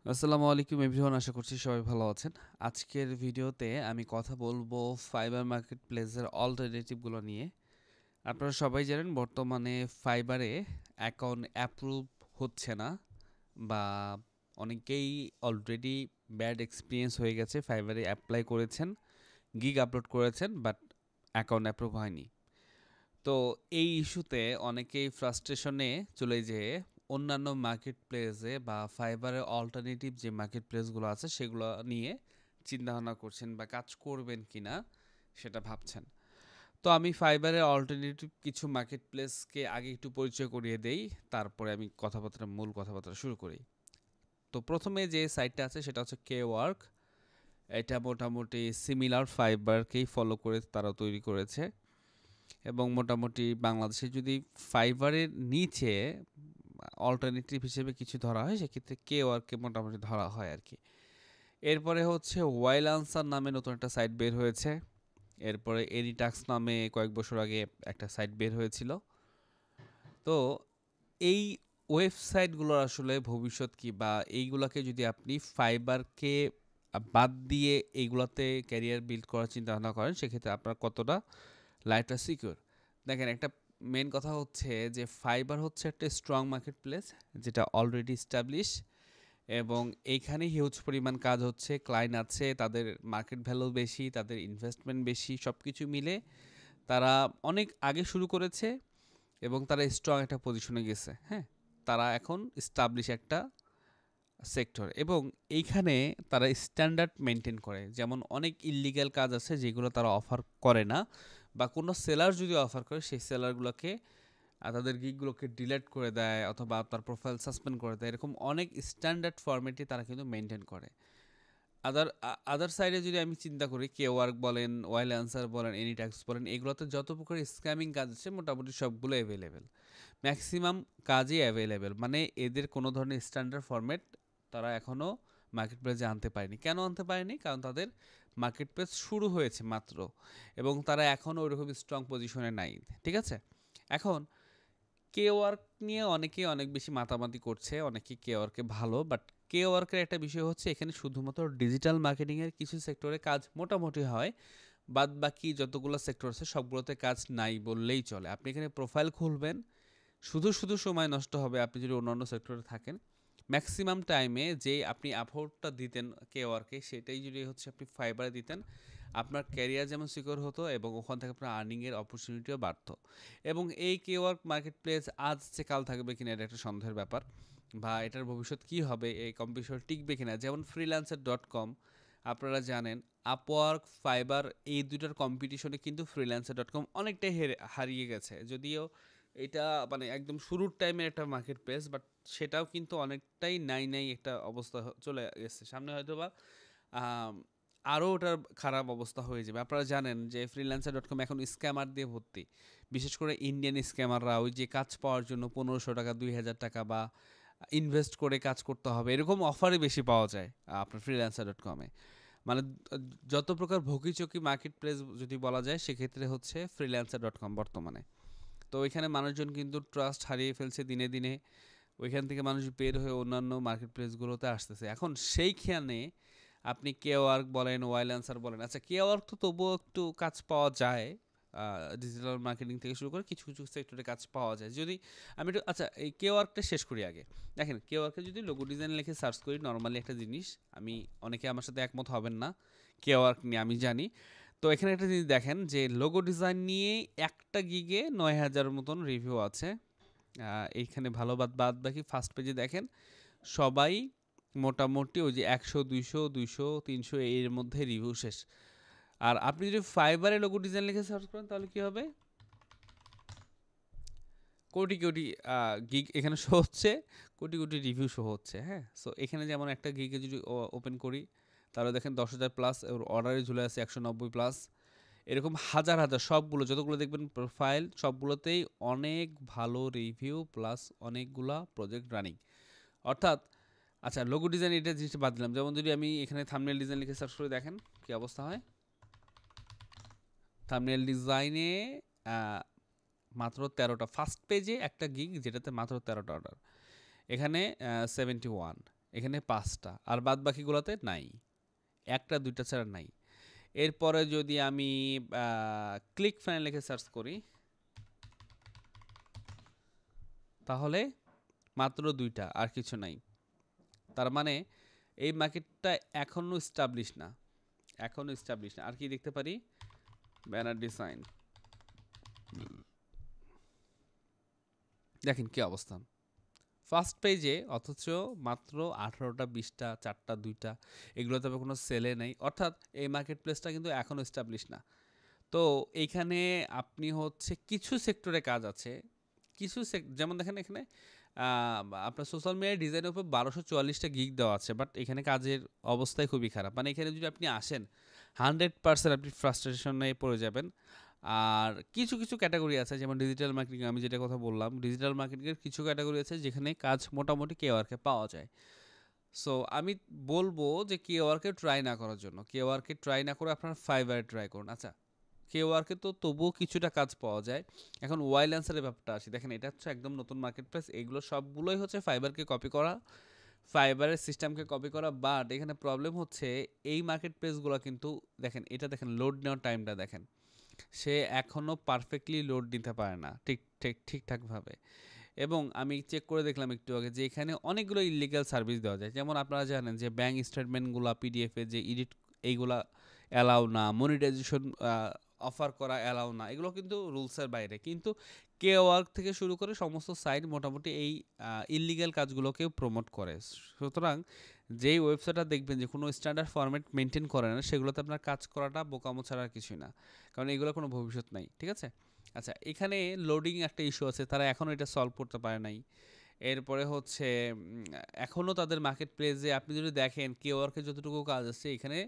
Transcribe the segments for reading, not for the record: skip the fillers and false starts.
আসসালামু আলাইকুম এভরিওয়ান, আশা করছি সবাই ভালো আছেন। আজকের ভিডিওতে আমি কথা বলবো ফাইবার মার্কেট প্লেসের অল্টারনেটিভগুলো নিয়ে। আপনারা সবাই জানেন বর্তমানে ফাইবারে অ্যাকাউন্ট অ্যাপ্রুভ হচ্ছে না, বা অনেকেই অলরেডি ব্যাড এক্সপিরিয়েন্স হয়ে গেছে। ফাইবারে অ্যাপ্লাই করেছেন, গিগ আপলোড করেছেন, বাট অ্যাকাউন্ট অ্যাপ্রুভ হয়নি। তো এই ইস্যুতে অনেকেই ফ্রাস্ট্রেশনে চলে যেয়ে অন্যান্য মার্কেট প্লেসে বা ফাইবারের অল্টারনেটিভ যে মার্কেট প্লেসগুলো আছে সেগুলো নিয়ে চিন্তাভাবনা করছেন বা কাজ করবেন কিনা সেটা ভাবছেন। তো আমি ফাইবারের অল্টারনেটিভ কিছু মার্কেট প্লেসকে আগে একটু পরিচয় করিয়ে দেই, তারপরে আমি মূল কথাবার্তা শুরু করি। তো প্রথমে যে সাইটটা আছে সেটা হচ্ছে কে ওয়ার্ক। এটা মোটামুটি সিমিলার ফাইবারকেই ফলো করে তারা তৈরি করেছে, এবং মোটামুটি বাংলাদেশে যদি ফাইবারের নিচে অল্টারনেটিভ হিসেবে কিছু ধরা হয় সেক্ষেত্রে কে ওয়ার্ককে মোটামুটি ধরা হয় আর কি। এরপরে হচ্ছে ওয়াইল আনসার নামে নতুন একটা সাইট বের হয়েছে। এরপরে এনিটাক্স নামে কয়েক বছর আগে একটা সাইট বের হয়েছিল। তো এই ওয়েবসাইটগুলোর আসলে ভবিষ্যৎ কি, বা এইগুলোকে যদি আপনি ফাইবারকে বাদ দিয়ে এইগুলোতে ক্যারিয়ার বিল্ড করার চিন্তা ভাবনা করেন সেক্ষেত্রে আপনার কতটা লাইফটা সিকিউর। দেখেন, একটা মেন কথা হচ্ছে যে ফাইবার হচ্ছে একটা স্ট্রং মার্কেট প্লেস যেটা অলরেডি স্টাবলিশ, এবং এইখানে হিউজ পরিমাণ কাজ হচ্ছে, ক্লায়েন্ট আছে, তাদের মার্কেট ভ্যালু বেশি, তাদের ইনভেস্টমেন্ট বেশি, সব কিছু মিলে তারা অনেক আগে শুরু করেছে এবং তারা স্ট্রং একটা পজিশনে গেছে। হ্যাঁ, তারা এখন স্টাবলিশ একটা সেক্টর, এবং এইখানে তারা স্ট্যান্ডার্ড মেনটেন করে। যেমন অনেক ইল্লিগ্যাল কাজ আছে যেগুলো তারা অফার করে না, বা কোনো সেলার যদি অফার করে সেই সেলারগুলোকে তাদের গিগগুলোকে ডিলেট করে দেয় অথবা তার প্রোফাইল সাসপেন্ড করে দেয়। এরকম অনেক স্ট্যান্ডার্ড ফরম্যাটে তারা কিন্তু মেনটেন করে। আদার সাইডে যদি আমি চিন্তা করি, কে ওয়ার্ক বলেন, ওয়াইল অ্যান্সার বলেন, এনিট্যাক্স বলেন, এগুলোতে যত প্রকার স্ক্যামিং কাজ আছে মোটামুটি সবগুলো অ্যাভেলেবেল, ম্যাক্সিমাম কাজই অ্যাভেলেবেল। মানে এদের কোনো ধরনের স্ট্যান্ডার্ড ফরম্যাট তারা এখনও মার্কেট প্লেসে আনতে পারেনি। কেন আনতে পারেনি? কারণ তাদের মার্কেট প্লেস শুরু হয়েছে মাত্র, এবং তারা এখনও ওইরকম স্ট্রং পজিশনে নাই। ঠিক আছে, এখন কে ওয়ার্ক নিয়ে অনেকেই অনেক বেশি মাতামাতি করছে, অনেকেই কে ওয়ার্কে ভালো, বাট কে ওয়ার্কের একটা বিষয় হচ্ছে এখানে শুধুমাত্র ডিজিটাল মার্কেটিংয়ের কিছু সেক্টরে কাজ মোটামুটি হয়, বাদ বাকি যতগুলো সেক্টর আছে সবগুলোতে কাজ নাই বললেই চলে। আপনি এখানে প্রোফাইল খুলবেন, শুধু শুধু সময় নষ্ট হবে আপনি যদি অন্যান্য সেক্টরে থাকেন। ম্যাক্সিমাম টাইমে যে আপনি অ্যাফোর্টটা দিতেন কে ওয়ার্কে, সেটাই যদি হচ্ছে আপনি ফাইবারে দিতেন, আপনার ক্যারিয়ার যেমন সিকিউর হতো এবং ওখান থেকে আপনার আর্নিংয়ের অপরচুনিটিও বাড়তো। এবং এই কে ওয়ার্ক মার্কেট প্লেস আজ যে কাল থাকবে কিনা এটা একটা সন্দেহের ব্যাপার, বা এটার ভবিষ্যৎ কী হবে, এই কম্পিটিশন টিকবে কিনা। যেমন freelancer.com, আপনারা জানেন আপওয়ার্ক, ফাইবার এই দুটার কম্পিটিশনে কিন্তু freelancer.com অনেকটাই হারিয়ে গেছে। যদিও এটা মানে একদম শুরুর টাইমের একটা মার্কেট প্লেস, বাট সেটাও কিন্তু অনেকটাই নাই নাই একটা অবস্থা চলে গেছে। সামনে হয়তো বা আরও ওটার খারাপ অবস্থা হয়ে যাবে। আপনারা জানেন যে freelancer.com এখন স্ক্যামার দিয়ে ভর্তি। বিশেষ করে ইন্ডিয়ান স্ক্যামাররা ওই যে কাজ পাওয়ার জন্য 1500 টাকা, 2000 টাকা বা ইনভেস্ট করে কাজ করতে হবে, এরকম অফারই বেশি পাওয়া যায় আপনার freelancer.com-এ। মানে যত প্রকার ভোগিচকি মার্কেট প্লেস যদি বলা যায় সেক্ষেত্রে হচ্ছে freelancer.com বর্তমানে। তো ওইখানে মানুষজন কিন্তু ট্রাস্ট হারিয়ে ফেলছে দিনে দিনে। ওইখান থেকে মানুষ বের হয়ে অন্যান্য মার্কেট প্লেসগুলোতে আসতেছে। এখন সেইখানে আপনি কে ওয়ার্ক বলেন, ওয়াইল অ্যান্সার বলেন, আচ্ছা কে ওয়ার্ক তো তবুও একটু কাজ পাওয়া যায়, ডিজিটাল মার্কেটিং থেকে শুরু করে কিছু কিছু সেক্টরে কাজ পাওয়া যায়। যদি আমি একটু আচ্ছা এই কে ওয়ার্কটা শেষ করি আগে। দেখেন, কে ওয়ার্কে যদি লোগো ডিজাইন লিখে সার্চ করি, নর্মালি একটা জিনিস, আমি অনেকে আমার সাথে একমত হবেন না কে ওয়ার্ক নিয়ে, আমি জানি। তো এখানে একটা জিনিস দেখেন যে লোগো ডিজাইন নিয়ে একটা গিগে 9000 মতন রিভিউ আছে। এইখানে ভালো বাদ বাদ বাকি ফার্স্ট পেজে দেখেন সবাই মোটামুটি ওই যে 100, 200, 200, 300 এর মধ্যে রিভিউ শেষ। আর আপনি যদি ফাইবারে লোগো ডিজাইন লিখে সার্চ করেন তাহলে কি হবে? কোটি কোটি গিগ এখানে শো হচ্ছে, কোটি কোটি রিভিউ শো হচ্ছে। হ্যাঁ, সো এখানে যেমন একটা গিগে যদি ওপেন করি তাহলে দেখেন 10,000 প্লাস, ওর অর্ডারে ঝুলে আছে 190 প্লাস। এরকম হাজার হাজার সবগুলো যতগুলো দেখবেন প্রোফাইল সবগুলোতেই অনেক ভালো রিভিউ প্লাস অনেকগুলা প্রজেক্ট রানিং। অর্থাৎ আচ্ছা লোগো ডিজাইন এটা জিনিসটা বাদ দিলাম, যেমন যদি আমি এখানে থাম্বনেল ডিজাইন লিখে সার্চ করে দেখেন কি অবস্থা হয়। থাম্বনেল ডিজাইনে মাত্র 13টা, ফার্স্ট পেজে একটা গিগ যেটাতে মাত্র 13টা অর্ডার, এখানে 71। এখানে 5টা, আর বাদ বাকিগুলোতে নাই, 1টা 2টা ছাড়া নাই। এরপরে যদি আমি ক্লিক ফাইনাল লিখে সার্চ করি, তাহলে মাত্র 2টা, আর কিছু নাই। তার মানে এই মার্কেটটা এখনো এস্টাবলিশ না, আর কি দেখতে পারি, ব্যানার ডিজাইন, দেখেন কি অবস্থান ফার্স্ট পেজে, অথচ মাত্র 18টা 20টা 4টা 2টা, এগুলো তবে কোনো সেলে নেই, অর্থাৎ এই মার্কেট প্লেসটা কিন্তু এখনো এস্টাবলিশ না। তো এইখানে আপনি হচ্ছে কিছু সেক্টরে কাজ আছে, কিছু যেমন দেখেন এখানে আপনার সোশ্যাল মিডিয়া ডিজাইনের উপর 1244টা গিগ দেওয়া আছে, বাট এখানে কাজের অবস্থাই খুবই খারাপ। মানে এখানে যদি আপনি আসেন 100% আপনি ফ্রাস্ট্রেশনে পড়ে যাবেন। আর কিছু কিছু ক্যাটাগরি আছে, যেমন ডিজিটাল মার্কেটিং, আমি যেটা কথা বললাম, ডিজিটাল মার্কেটিংয়ের কিছু ক্যাটাগরি আছে যেখানে কাজ মোটামুটি কেওয়ার্কে পাওয়া যায়। সো আমি বলবো যে কেওয়ার্কে ট্রাই না করার জন্য, কেওয়ার্কে ট্রাই না করে আপনার ফাইবারে ট্রাই করুন। আচ্ছা, কেওয়ার্কে তো তবুও কিছুটা কাজ পাওয়া যায়। এখন ওয়াইল অ্যান্সারের ব্যাপারটা আসি, দেখেন এটা হচ্ছে একদম নতুন মার্কেট প্লেস, এগুলো সবগুলোই হচ্ছে ফাইবারকে কপি করা, ফাইবারের সিস্টেমকে কপি করা। বাট এখানে প্রবলেম হচ্ছে এই মার্কেট প্লেসগুলো কিন্তু দেখেন, এটা দেখেন লোড নেওয়ার টাইমটা দেখেন, সে এখনও পারফেক্টলি লোড নিতে পারে না ঠিকঠাকভাবে। এবং আমি চেক করে দেখলাম একটু আগে যে এখানে অনেকগুলো ইলিগাল সার্ভিস দেওয়া যায়, যেমন আপনারা জানেন যে ব্যাঙ্ক স্টেটমেন্টগুলো পিডিএফে যে এডিট, এইগুলা অ্যালাউ না, মনিটাইজেশন অফার করা অ্যালাউ না, এগুলো কিন্তু রুলসের বাইরে। কিন্তু কেওয়ার্ক থেকে শুরু করে সমস্ত সাইট মোটামুটি এই ইলিগাল কাজগুলোকেও প্রমোট করে। সুতরাং যেই ওয়েবসাইটটা দেখবেন যে কোনো স্ট্যান্ডার্ড ফরম্যাট মেনটেন করে না, সেগুলোতে আপনার কাজ করাটা বোকামো ছাড়া আর কিছুই না, কারণ এগুলো কোনো ভবিষ্যৎ নাই। ঠিক আছে? আচ্ছা, এখানে লোডিং একটা ইস্যু আছে, তারা এখনও এটা সলভ করতে পারে নাই। এরপরে হচ্ছে এখনও তাদের মার্কেট প্লেসে আপনি যদি দেখেন কেওয়ার্কে যতটুকু কাজ আছে, এখানে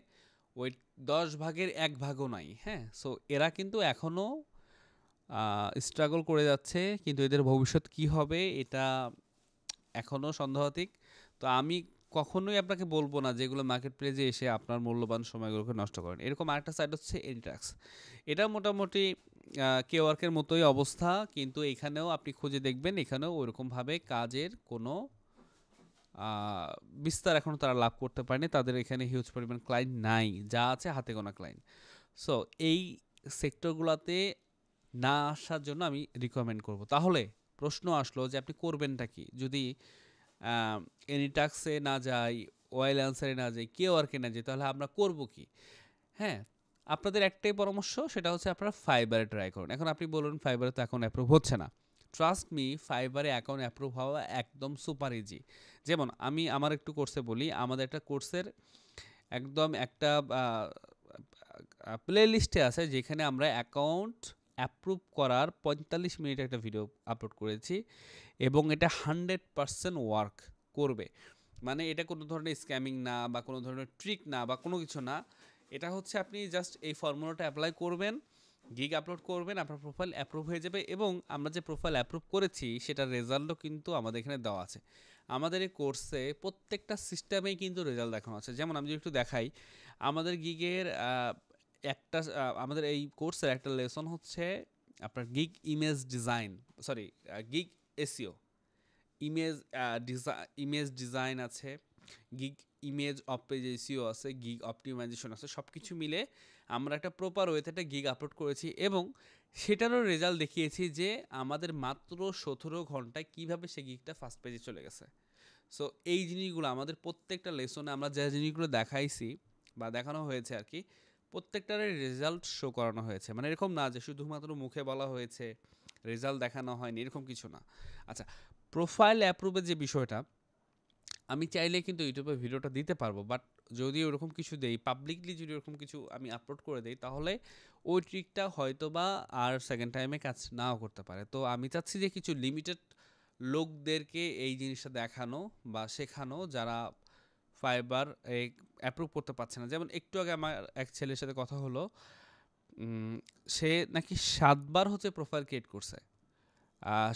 ওই 10 ভাগের 1 ভাগও নাই। হ্যাঁ, সো এরা কিন্তু এখনও স্ট্রাগল করে যাচ্ছে, কিন্তু এদের ভবিষ্যৎ কি হবে এটা এখনও সন্দেহাতীত। তো আমি কখনোই আপনাকে বলবো না যেগুলো মার্কেট প্লেসে এসে আপনার মূল্যবান সময়গুলোকে নষ্ট করেন। এরকম আরেকটা সাইট হচ্ছে এনিট্রাক্স, এটা মোটামুটি কেওয়ার্কের মতোই অবস্থা, কিন্তু এখানেও আপনি খুঁজে দেখবেন, এখানেও ওইরকমভাবে কাজের কোনো বিস্তার এখনও তারা লাভ করতে পারেনি, তাদের এখানে হিউজ পরিমাণ ক্লায়েন্ট নাই, যা আছে হাতে গোনা ক্লায়েন্ট। সো এই সেক্টরগুলোতে না আসার জন্য আমি রিকমেন্ড করব। তাহলে প্রশ্ন আসলো যে আপনি করবেনটা কি যদি এনিটাক্সে না যাই, ওয়াইল অ্যান্সারে না যাই, কেওয়ার্কে না যাই, তাহলে আমরা করব কি? হ্যাঁ, আপনাদের একটাই পরামর্শ, সেটা হচ্ছে আপনারা ফাইবারে ট্রাই করুন। এখন আপনি বলুন ফাইবারে তো এখন অ্যাপ্রুভ হচ্ছে না। ট্রাস্ট মি, ফাইবারে অ্যাকাউন্ট অ্যাপ্রুভ হওয়া একদম সুপার ইজি। যেমন আমি আমার একটু কোর্সে বলি, আমাদের একটা কোর্সের একদম একটা প্লে লিস্টে আছে যেখানে আমরা অ্যাকাউন্ট অ্যাপ্রুভ করার 45 মিনিট একটা ভিডিও আপলোড করেছি, এবং এটা 100% ওয়ার্ক করবে। মানে এটা কোনো ধরনের স্ক্যামিং না, বা কোনো ধরনের ট্রিক না, বা কোনো কিছু না। এটা হচ্ছে আপনি জাস্ট এই ফর্মুলাটা অ্যাপ্লাই করবেন, গিগ আপলোড করবেন, আপনার প্রোফাইল অ্যাপ্রুভ হয়ে যাবে। এবং আমরা যে প্রোফাইল অ্যাপ্রুভ করেছি সেটার রেজাল্টও কিন্তু আমাদের এখানে দেওয়া আছে। আমাদের এই কোর্সে প্রত্যেকটা সিস্টেমেই কিন্তু রেজাল্ট দেখানো আছে। যেমন আমি যদি একটু দেখাই, আমাদের গিগের একটা আমাদের এই কোর্সের একটা লেসন হচ্ছে আপনার gig image design, sorry gig SEO, image design আছে, gig image off page SEO আছে, গিগ অপটিমাইজেশন আছে, সব কিছু মিলে আমরা একটা প্রপার ওয়েতে একটা গিগ আপলোড করেছি, এবং সেটারও রেজাল্ট দেখিয়েছি যে আমাদের মাত্র 17 ঘন্টায় কীভাবে সেই গিগটা ফার্স্ট পেজে চলে গেছে। সো এই জিনিসগুলো আমাদের প্রত্যেকটা লেসনে আমরা যে জিনিসগুলো দেখাইছি বা দেখানো হয়েছে আর কি, প্রত্যেকটার রেজাল্ট শো করানো হয়েছে। মানে এরকম না যে শুধুমাত্র মুখে বলা হয়েছে, রেজাল্ট দেখানো হয়নি, এরকম কিছু না। আচ্ছা, প্রোফাইল অ্যাপ্রুভের যে বিষয়টা, আমি চাইলে কিন্তু ইউটিউবে ভিডিওটা দিতে পারবো, বাট যদি ওরকম কিছু দেই পাবলিকলি, যদি ওরকম কিছু আমি আপলোড করে দেই, তাহলে ওই ট্রিকটা হয়তো বা আর সেকেন্ড টাইমে কাজ নাও করতে পারে। তো আমি চাচ্ছি যে কিছু লিমিটেড লোকদেরকে এই জিনিসটা দেখানো বা শেখানো, যারা ফাইবার অ্যাপ্রুভ করতে পারছে না। যেমন একটু আগে আমার এক ছেলের সাথে কথা হলো, সে নাকি 7 বার হচ্ছে প্রোফাইল ক্রিয়েট করছে।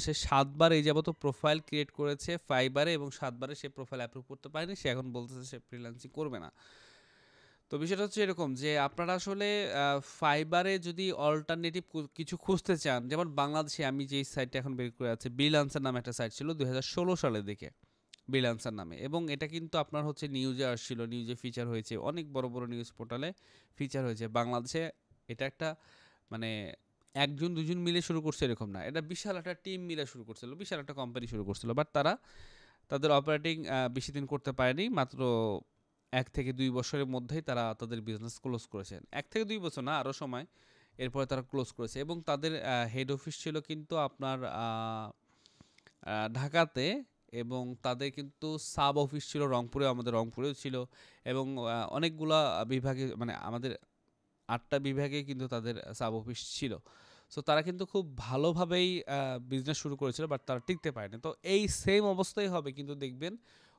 সে 7 বার এই যাবত প্রোফাইল ক্রিয়েট করেছে ফাইবারে, এবং 7 বারে সে প্রোফাইল অ্যাপ্রুভ করতে পারেনি। সে এখন বলতেছে সে ফ্রিল্যান্সিং করবে না। তো বিষয়টা হচ্ছে এরকম যে আপনারা আসলে ফাইবারে যদি অল্টারনেটিভ কিছু খুঁজতে চান, যেমন বাংলাদেশে আমি যেই সাইটটা এখন বের করে আছে, বিল আনসার নামে একটা সাইট ছিল 2016 সালের দিকে, ফ্রিল্যান্সার নামে, এবং এটা কিন্তু আপনার হচ্ছে নিউজে আসছিল, নিউজে ফিচার হয়েছে, অনেক বড় বড় নিউজ পোর্টালে ফিচার হয়েছে। বাংলাদেশে এটা একটা মানে একজন দুজন মিলে শুরু করছে এরকম না, এটা বিশাল একটা টিম মিলে শুরু করছিল, বিশাল একটা কোম্পানি শুরু করছিল। বাট তারা তাদের অপারেটিং বেশি দিন করতে পারেনি, মাত্র 1 থেকে 2 বছরের মধ্যেই তারা তাদের বিজনেস ক্লোজ করেছেন। 1 থেকে 2 বছর না, আরও সময়। এরপরে তারা ক্লোজ করেছে, এবং তাদের হেড অফিস ছিল কিন্তু আপনার ঢাকাতে, এবং তাদের কিন্তু সাব অফিস ছিল রংপুরে, আমাদের রংপুরেও ছিল, এবং অনেকগুলা বিভাগে মানে আমাদের 8টা বিভাগে কিন্তু তাদের সাব অফিস ছিল। সো তারা কিন্তু খুব ভালোভাবেই বিজনেস শুরু করেছিল, বাট তারা টিকতে পারেনি। তো এই সেম অবস্থাই হবে কিন্তু দেখবেন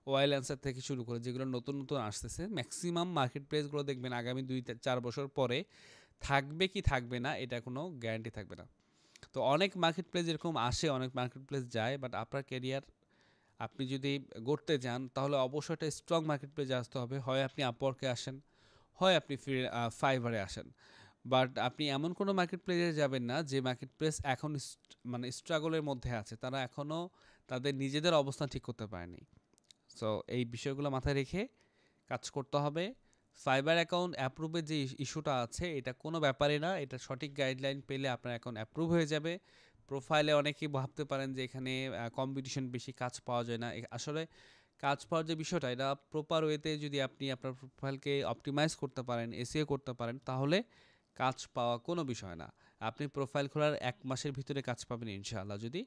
ওয়াইল অ্যান্সার থেকে শুরু করে যেগুলো নতুন নতুন আসতেছে, ম্যাক্সিমাম মার্কেট প্লেসগুলো দেখবেন আগামী 2-4 বছর পরে থাকবে কি থাকবে না এটা কোনো গ্যারান্টি থাকবে না। তো অনেক মার্কেট প্লেস এরকম আসে, অনেক মার্কেট প্লেস যায়, বাট আপনার ক্যারিয়ার আপনি যদি গড়তে যান তাহলে অবশ্যই একটা স্ট্রং মার্কেট প্লেসে আসতে হবে। হয় আপনি আপওয়ার্কে আসেন, হয় আপনি ফাইবারে আসেন, বাট আপনি এমন কোনো মার্কেট প্লেসে যাবেন না যে মার্কেট প্লেস এখন মানে স্ট্রাগলের মধ্যে আছে, তারা এখনও তাদের নিজেদের অবস্থান ঠিক করতে পারেনি। সো এই বিষয়গুলো মাথায় রেখে কাজ করতে হবে। ফাইবার অ্যাকাউন্ট অ্যাপ্রুভের যে ইস্যুটা আছে এটা কোনো ব্যাপারই না, এটা সঠিক গাইডলাইন পেলে আপনার অ্যাকাউন্ট অ্যাপ্রুভ হয়ে যাবে। প্রোফাইলে অনেকেই ভাবতে পারেন যে এখানে কম্পিটিশন বেশি, কাজ পাওয়া যায় না। আসলে কাজ পাওয়ার যে বিষয়টা, এটা প্রপার ওয়েতে যদি আপনি আপনার প্রোফাইলকে অপটিমাইজ করতে পারেন, এসিও করতে পারেন, তাহলে কাজ পাওয়া কোনো বিষয় না। আপনি প্রোফাইল খোলার 1 মাসের ভিতরে কাজ পাবেন ইনশাআল্লাহ, যদি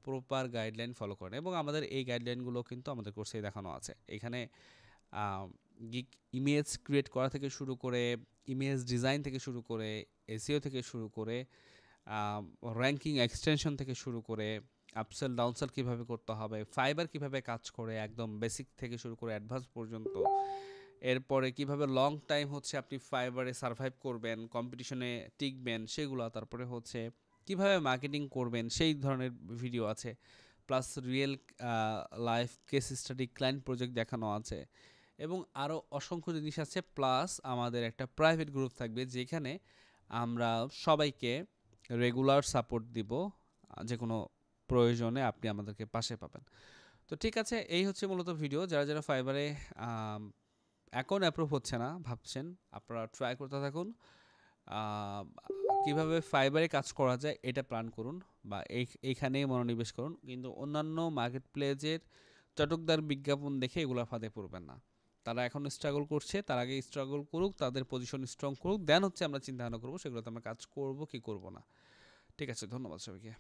প্রপার গাইডলাইন ফলো করেন। এবং আমাদের এই গাইডলাইনগুলো কিন্তু আমাদের কোর্সেই দেখানো আছে। এখানে গিক ইমেজ ক্রিয়েট করা থেকে শুরু করে, ইমেজ ডিজাইন থেকে শুরু করে, এসিও থেকে শুরু করে, র্যাঙ্কিং এক্সটেনশন থেকে শুরু করে, আপসেল ডাউনসেল কীভাবে করতে হবে, ফাইবার কীভাবে কাজ করে একদম বেসিক থেকে শুরু করে অ্যাডভান্স পর্যন্ত, এরপরে কিভাবে লং টাইম হচ্ছে আপনি ফাইবারে সার্ভাইভ করবেন, কম্পিটিশনে টিকবেন সেগুলো, তারপরে হচ্ছে কিভাবে মার্কেটিং করবেন সেই ধরনের ভিডিও আছে, plus real life case study client project দেখানো আছে, এবং আরও অসংখ্য জিনিস আছে। প্লাস আমাদের একটা প্রাইভেট গ্রুপ থাকবে যেখানে আমরা সবাইকে রেগুলার সাপোর্ট দিব, যে কোনো প্রয়োজনে আপনি আমাদেরকে পাশে পাবেন। তো ঠিক আছে, এই হচ্ছে মূলত ভিডিও। যারা যারা ফাইবারে অ্যাকাউন্ট অ্যাপ্রুভ হচ্ছে না ভাবছেন, আপনারা ট্রাই করতে থাকুন। কিভাবে ফাইবারে কাজ করা যায় এটা প্ল্যান করুন, বা এইখানেই মনোনিবেশ করুন, কিন্তু অন্যান্য মার্কেট প্লেসের চটকদার বিজ্ঞাপন দেখে এগুলো ফাঁদে পড়বেন না। তারা এখন স্ট্রাগল করছে, তার আগে স্ট্রাগল করুক, তাদের পজিশন স্ট্রং করুক, দেন হচ্ছে আমরা চিন্তা ভাবনা করবো সেগুলোতে আমরা কাজ করব কি করব না। ঠিক আছে, ধন্যবাদ সবাইকে।